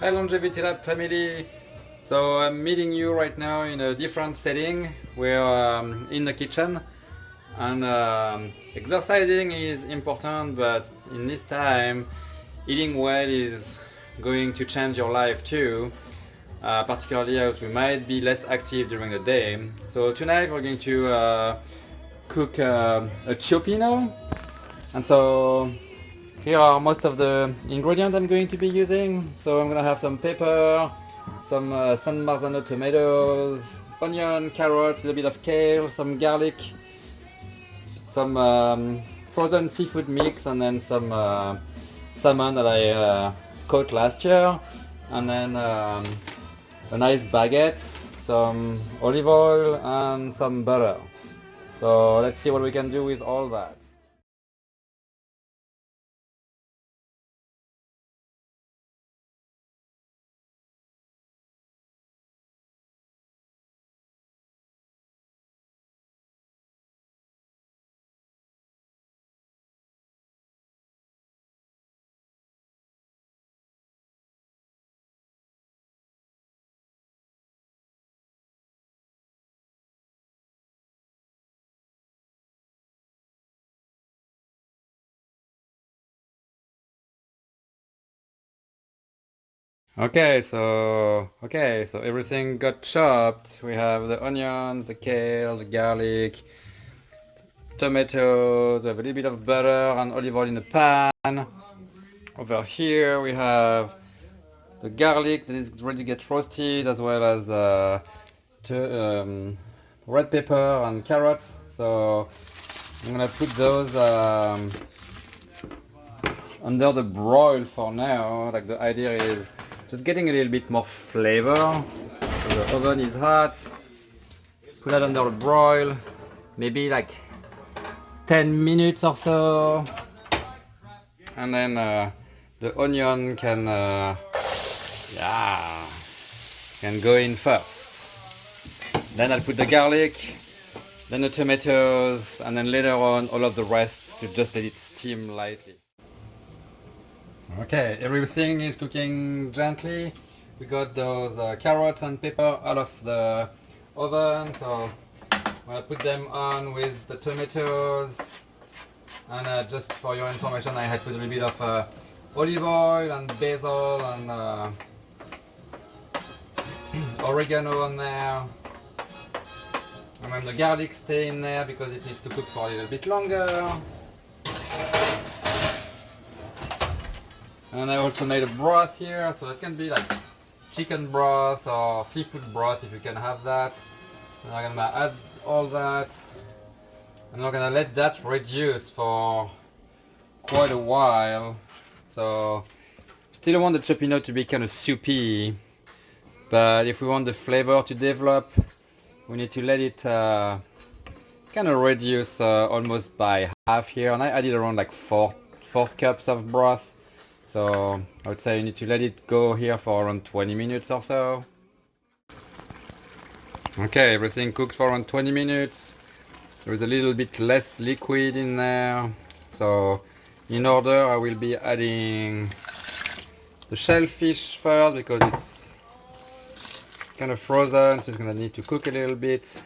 Hi Longevity Lab family! So I'm meeting you right now in a different setting. We're in the kitchen and exercising is important, but in this time eating well is going to change your life too, particularly as we might be less active during the day. So tonight we're going to cook a Cioppino, and so here are most of the ingredients I'm going to be using. So I'm gonna have some pepper, some San Marzano tomatoes, onion, carrots, a little bit of kale, some garlic, some frozen seafood mix, and then some salmon that I caught last year, and then a nice baguette, some olive oil, and some butter. So let's see what we can do with all that. Okay, so everything got chopped. We have the onions, the kale, the garlic, tomatoes, we have a little bit of butter and olive oil in the pan. Over here we have the garlic that is ready to get roasted, as well as red pepper and carrots. So I'm gonna put those under the broil for now. Like, the idea is just getting a little bit more flavor. So the oven is hot. Put that under the broil, maybe like 10 minutes or so, and then the onion can yeah, can go in first. Then I'll put the garlic, then the tomatoes, and then later on all of the rest, to just let it steam lightly. Okay, everything is cooking gently. We got those carrots and pepper out of the oven, so I'm gonna put them on with the tomatoes. And just for your information, I had put a little bit of olive oil and basil and oregano on there. And then the garlic stay in there because it needs to cook for a little bit longer. And I also made a broth here, so it can be like chicken broth or seafood broth if you can have that. And I'm gonna add all that, and I'm gonna let that reduce for quite a while. So still want the Cioppino to be kind of soupy, but if we want the flavor to develop, we need to let it kind of reduce almost by half here. And I added around like four cups of broth. So I would say you need to let it go here for around 20 minutes or so. Okay, everything cooked for around 20 minutes. There is a little bit less liquid in there. So in order, I will be adding the shellfish first because it's kind of frozen, so it's gonna need to cook a little bit.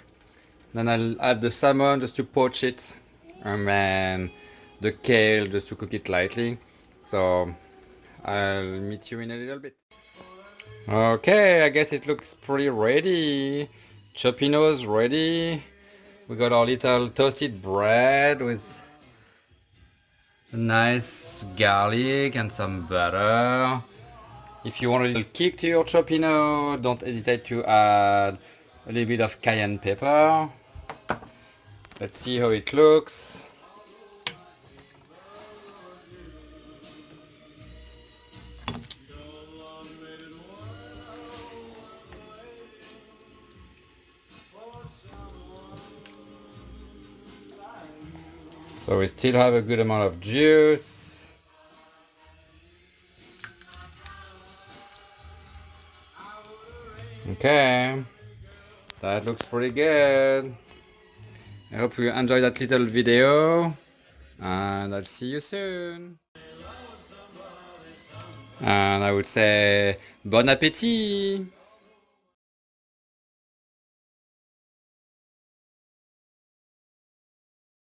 Then I'll add the salmon just to poach it, and then the kale just to cook it lightly. So I'll meet you in a little bit. Okay, I guess it looks pretty ready. Cioppino's ready. We got our little toasted bread with nice garlic and some butter. If you want a little kick to your Cioppino, don't hesitate to add a little bit of cayenne pepper. Let's see how it looks. So we still have a good amount of juice. Okay, that looks pretty good. I hope you enjoyed that little video, and I'll see you soon. And I would say bon appétit.